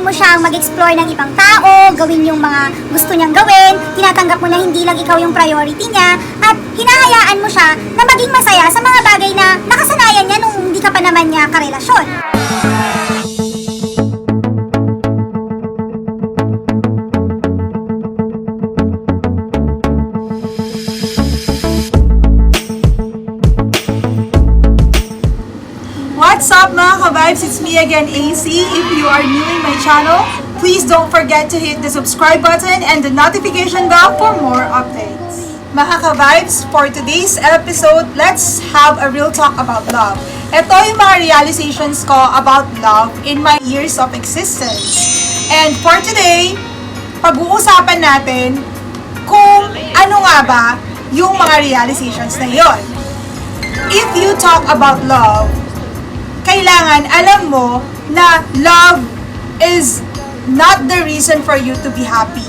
mo siyang mag-explore ng ibang tao, gawin yung mga gusto niyang gawin, tinatanggap mo na hindi lang ikaw yung priority niya, at hinahayaan mo siya na maging masaya sa mga bagay na nakasanayan niya nung hindi ka pa naman niya karelasyon. What's up mga ka-vibes? It's me again, AC. If you are new in my channel, please don't forget to hit the subscribe button and the notification bell for more updates. Mga ka-vibes, for today's episode, let's have a real talk about love. Ito yung mga realizations ko about love in my years of existence. And for today, pag-uusapan natin kung ano nga ba yung mga realizations na yon. If you talk about love, kailangan alam mo na love is not the reason for you to be happy.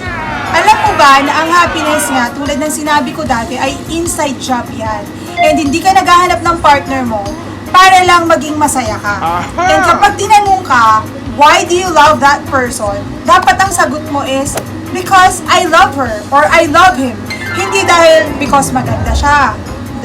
Alam mo ba na ang happiness nga, tulad ng sinabi ko dati, ay inside job yan. And hindi ka naghahanap ng partner mo para lang maging masaya ka. And kapag tinanong ka, why do you love that person? Dapat ang sagot mo is, because I love her or I love him. Hindi dahil because maganda siya,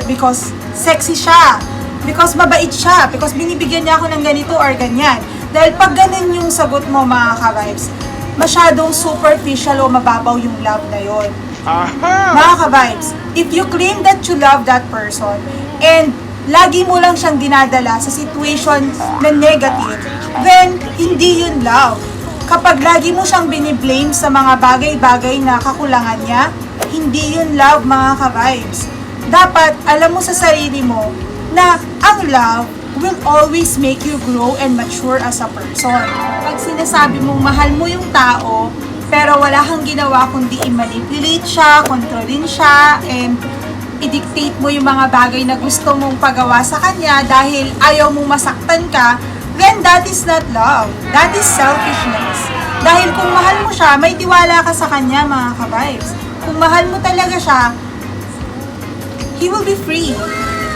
because sexy siya, because mabait siya, because binibigyan niya ako ng ganito or ganyan. Dahil pag ganun yung sagot mo mga ka-vibes, masyadong superficial o mababaw yung love na yon. Mga ka-vibes, if you claim that you love that person and lagi mo lang siyang dinadala sa situation na negative, then hindi yun love. Kapag lagi mo siyang biniblame sa mga bagay-bagay na kakulangan niya, hindi yun love mga ka-vibes. Dapat alam mo sa sarili mo na ang love will always make you grow and mature as a person. Pag sinasabi mong mahal mo yung tao, pero wala kang ginawa kundi i-manipulate siya, kontrolin siya, and i-dictate mo yung mga bagay na gusto mong pagawa sa kanya dahil ayaw mong masaktan ka, then that is not love. That is selfishness. Dahil kung mahal mo siya, may tiwala ka sa kanya mga ka-vibes. Kung mahal mo talaga siya, he will be free.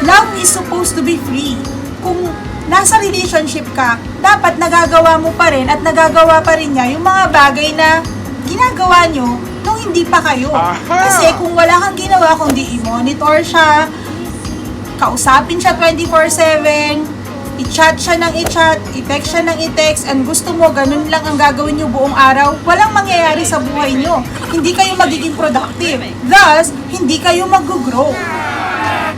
Love is supposed to be free. Kung nasa relationship ka, dapat nagagawa mo pa rin at nagagawa pa rin niya yung mga bagay na ginagawa nyo nung hindi pa kayo. Kasi kung wala kang ginawa, kundi i-monitor siya, kausapin siya 24/7, i-chat siya ng i-chat, i-text siya ng i-text, and gusto mo ganun lang ang gagawin nyo buong araw, walang mangyayari sa buhay nyo. Hindi kayo magiging productive. Thus, hindi kayo mag-grow.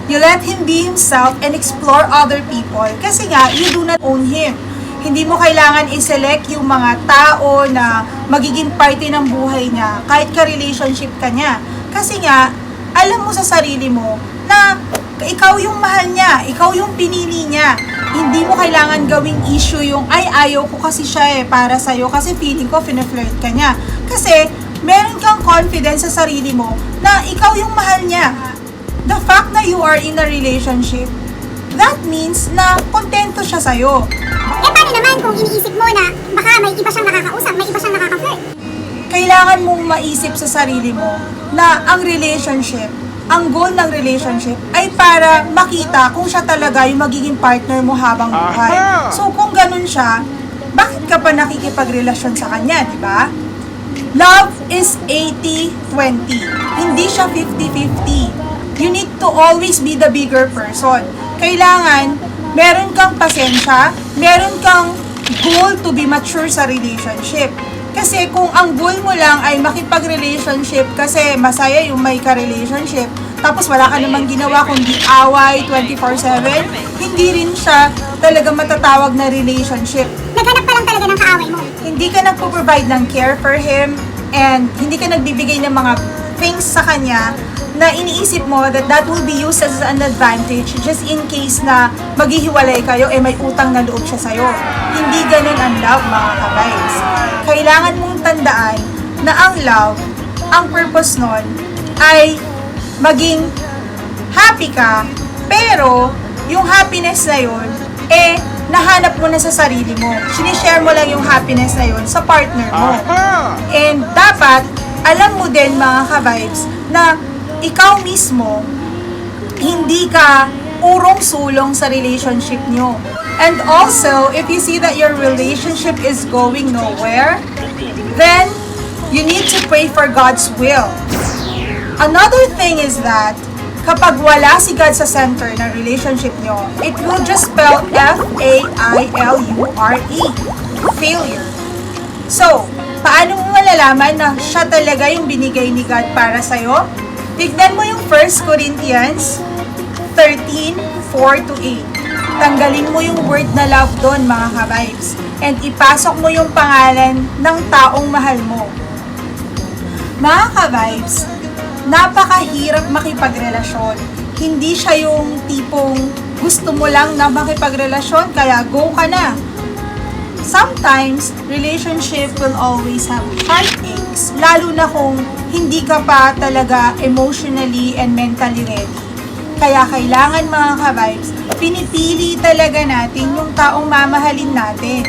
You let him be himself and explore other people kasi nga, you do not own him. Hindi mo kailangan i-select yung mga tao na magiging party ng buhay niya kahit ka-relationship ka niya. Kasi nga, alam mo sa sarili mo na ikaw yung mahal niya, ikaw yung pinili niya. Hindi mo kailangan gawing issue yung, ay, ayaw ko kasi siya para sa'yo kasi feeling ko flirt ka niya. Kasi, meron kang confidence sa sarili mo na ikaw yung mahal niya. The fact na you are in a relationship, that means na kontento siya sa'yo. Paano naman kung iniisip mo na baka may iba siyang nakakausap, may iba siyang nakaka-flirt? Kailangan mong maisip sa sarili mo na ang relationship, ang goal ng relationship ay para makita kung siya talaga yung magiging partner mo habang buhay. So kung ganun siya, bakit ka pa nakikipagrelasyon sa kanya, di ba? Love is 80-20. Hindi siya 50-50. You need to always be the bigger person. Kailangan, meron kang pasensya, meron kang goal to be mature sa relationship. Kasi kung ang goal mo lang ay makipag-relationship kasi masaya yung may ka-relationship, tapos wala ka namang ginawa kundi away 24/7, hindi rin siya talaga matatawag na relationship. Naghanap pa lang talaga ng kaaway mo. Hindi ka nagpo-provide ng care for him, and hindi ka nagbibigay ng mga things sa kanya na iniisip mo that that will be used as an advantage just in case na maghihiwalay kayo, may utang na loob siya sa'yo. Hindi ganun ang love, mga ka-vibes. Kailangan mong tandaan na ang love, ang purpose nun, ay maging happy ka, pero yung happiness na yun, nahanap mo na sa sarili mo. Sinishare mo lang yung happiness na yun sa partner mo. And dapat, alam mo din mga ka-vibes, na ikaw mismo, hindi ka urong-sulong sa relationship nyo. And also, if you see that your relationship is going nowhere, then you need to pray for God's will. Another thing is that kapag wala si God sa center ng relationship nyo, it will just spell F-A-I-L-U-R-E. Failure. So, paano mo malalaman na siya talaga yung binigay ni God para sa'yo? Tignan mo yung 1 Corinthians 13:4-8. Tanggalin mo yung word na love doon, mga ka-vibes. And ipasok mo yung pangalan ng taong mahal mo. Mga ka-vibes, napakahirap makipagrelasyon. Hindi siya yung tipong gusto mo lang na makipagrelasyon, kaya go ka na. Sometimes, relationship will always have heartaches, lalo na kung hindi ka pa talaga emotionally and mentally ready. Kaya kailangan, mga ka-vibes, pinipili talaga natin yung taong mamahalin natin.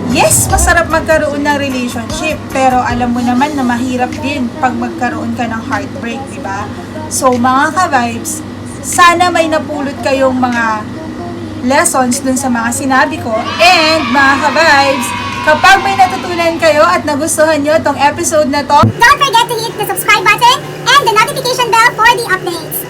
Yes, masarap magkaroon ng relationship, pero alam mo naman na mahirap din pag magkaroon ka ng heartbreak, di ba? So, mga ka-vibes, sana may napulot kayong mga lessons dun sa mga sinabi ko. And, mga ka-vibes, kapag may natutunan kayo at nagustuhan nyo itong episode na to, Don't forget to hit the subscribe button and the notification bell for the updates.